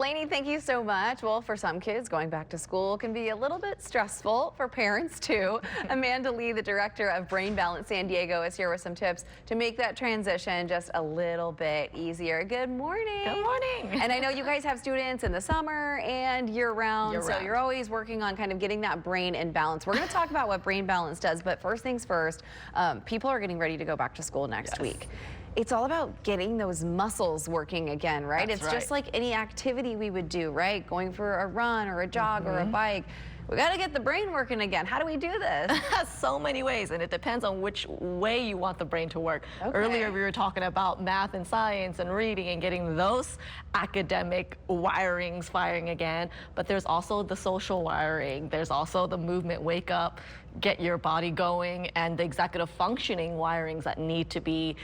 Lainey, thank you so much. Well, for some kids, going back to school can be a little bit stressful. For parents, too. Amanda Lee, the director of Brain Balance San Diego, is here with some tips to make that transition just a little bit easier. Good morning. Good morning. And I know you guys have students in the summer and year-round, so you're always working on kind of getting that brain in balance. We're going to talk about what Brain Balance does, but first things first, people are getting ready to go back to school next week. It's all about getting those muscles working again, right? That's it's just like any activity we would do, right? Going for a run or a jog or a bike. We got to get the brain working again. How do we do this? So many ways, and it depends on which way you want the brain to work. Earlier, we were talking about math and science and reading and getting those academic wirings firing again, but there's also the social wiring. There's also the movement, wake up, get your body going, and the executive functioning wirings that need to be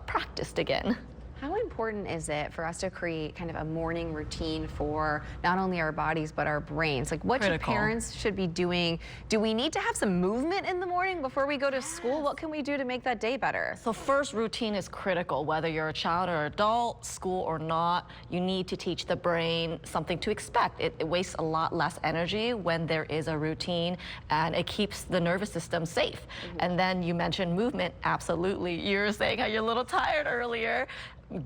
practiced again. How important is it for us to create kind of a morning routine for not only our bodies, but our brains? Like, what should parents should be doing? Do we need to have some movement in the morning before we go to school? What can we do to make that day better? So first, routine is critical. Whether you're a child or adult, school or not, you need to teach the brain something to expect. It wastes a lot less energy when there is a routine, and it keeps the nervous system safe. And then you mentioned movement. Absolutely. You were saying how you're a little tired earlier.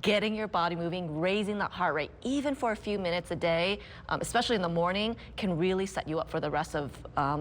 Getting your body moving, raising that heart rate, even for a few minutes a day, especially in the morning, can really set you up for the rest of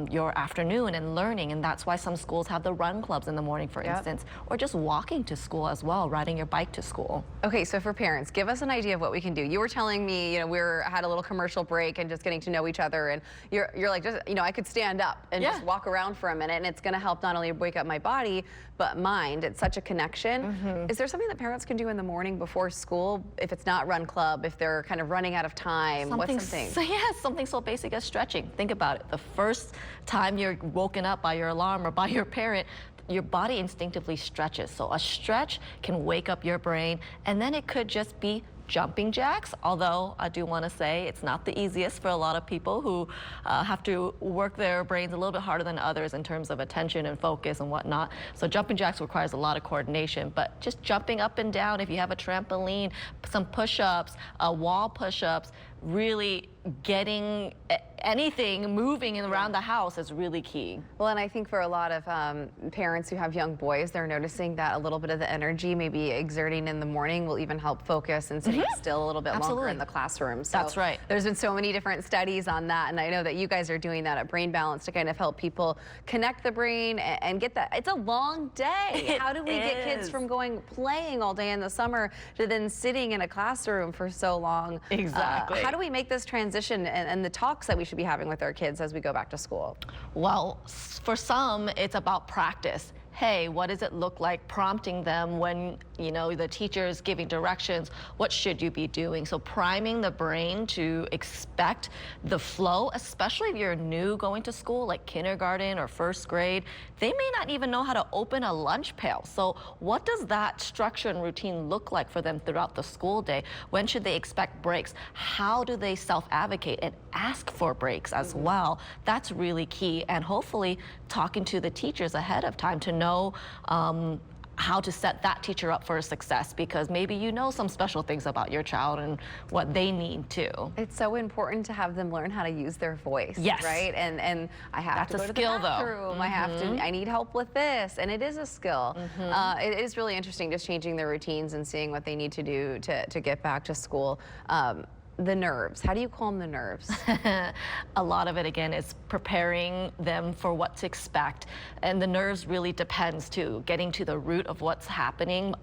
your afternoon and learning. And that's why some schools have the run clubs in the morning, for instance, or just walking to school as well, riding your bike to school. Okay, so for parents, give us an idea of what we can do. You were telling me, you know, had a little commercial break and just getting to know each other, and you're like, just, you know, I could stand up and just walk around for a minute, and it's going to help not only wake up my body, but mind. It's such a connection. Is there something that parents can do in the morning before school, if it's not run club, if they're kind of running out of time? What's something? So something so basic as stretching. Think about it. The first time you're woken up by your alarm or by your parent, your body instinctively stretches. So a stretch can wake up your brain, and then it could just be jumping jacks, although I do want to say it's not the easiest for a lot of people who have to work their brains a little bit harder than others in terms of attention and focus and whatnot. So jumping jacks requires a lot of coordination, but just jumping up and down, if you have a trampoline, some push-ups, wall push-ups, really getting anything moving around the house is really key. Well, and I think for a lot of parents who have young boys, they're noticing that a little bit of the energy maybe exerting in the morning will even help focus and sitting still a little bit longer in the classroom. So that's right. There's been so many different studies on that, and I know that you guys are doing that at Brain Balance to kind of help people connect the brain and get that. It's a long day. How do we get kids from playing all day in the summer to then sitting in a classroom for so long? Exactly. How do we make this transition and the talks that we should be having with our kids as we go back to school? Well, for some, it's about practice. Hey, what does it look like? Prompting them when, you know, the teacher is giving directions, what should you be doing? So priming the brain to expect the flow, especially if you're new going to school, like kindergarten or first grade. They may not even know how to open a lunch pail. So what does that structure and routine look like for them throughout the school day? When should they expect breaks? How do they self-advocate and ask for breaks as well? That's really key. And hopefully talking to the teachers ahead of time to know how to set that teacher up for success, because maybe you know some special things about your child and what they need too. It's so important to have them learn how to use their voice, right? And I have to go to the bathroom. I need help with this, and it is a skill. It is really interesting just changing their routines and seeing what they need to do to get back to school. The nerves, how do you calm the nerves? A lot of it, again, is preparing them for what to expect. And the nerves really depends too. Getting to the root of what's happening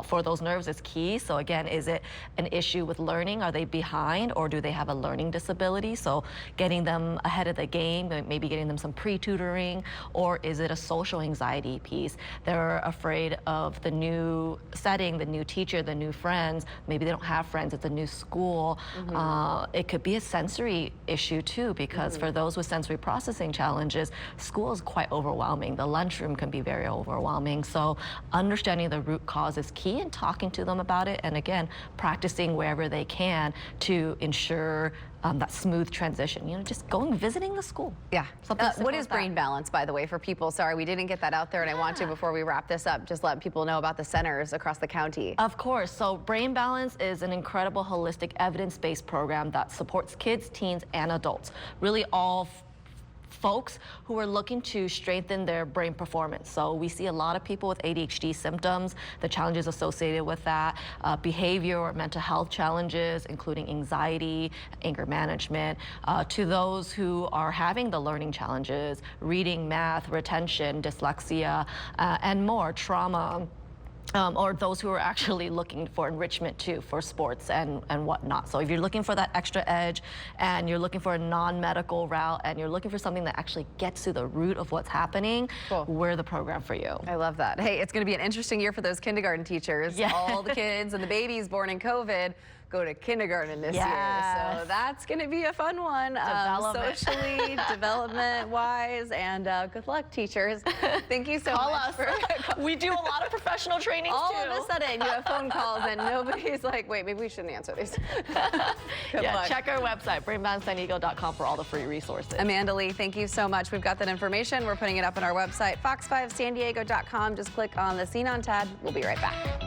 for those nerves is key. So again, is it an issue with learning? Are they behind, or do they have a learning disability? So getting them ahead of the game, maybe getting them some pre-tutoring, or is it a social anxiety piece? They're afraid of the new setting, the new teacher, the new friends. Maybe they don't have friends, it's a new school. It could be a sensory issue too, because for those with sensory processing challenges, school is quite overwhelming. The lunchroom can be very overwhelming. So understanding the root cause is key, and talking to them about it, and again, practicing wherever they can to ensure that smooth transition. You know, just visiting the school. Yeah. Something What is brain balance, by the way, for people? Sorry, we didn't get that out there, and I want to, before we wrap this up, just let people know about the centers across the county. Of course. So Brain Balance is an incredible holistic evidence-based program that supports kids, teens, and adults. Really all folks who are looking to strengthen their brain performance. So we see a lot of people with ADHD symptoms, the challenges associated with that, behavior or mental health challenges, including anxiety, anger management, to those who are having the learning challenges, reading, math, retention, dyslexia, and more, trauma. Or those who are actually looking for enrichment too, for sports and whatnot. So if you're looking for that extra edge and you're looking for a non-medical route and you're looking for something that actually gets to the root of what's happening, we're the program for you. I love that. Hey, it's going to be an interesting year for those kindergarten teachers. Yeah. All the kids and the babies born in COVID go to kindergarten this year. So that's going to be a fun one, socially, development-wise, and good luck, teachers. Thank you so much. We do a lot of professional trainings all too. All of a sudden, you have phone calls and nobody's like, wait, maybe we shouldn't answer these. Good luck. Check our website, brainbalancesandiego.com, for all the free resources. Amanda Lee, thank you so much. We've got that information. We're putting it up on our website, fox5sandiego.com. Just click on the Scene on tab. We'll be right back.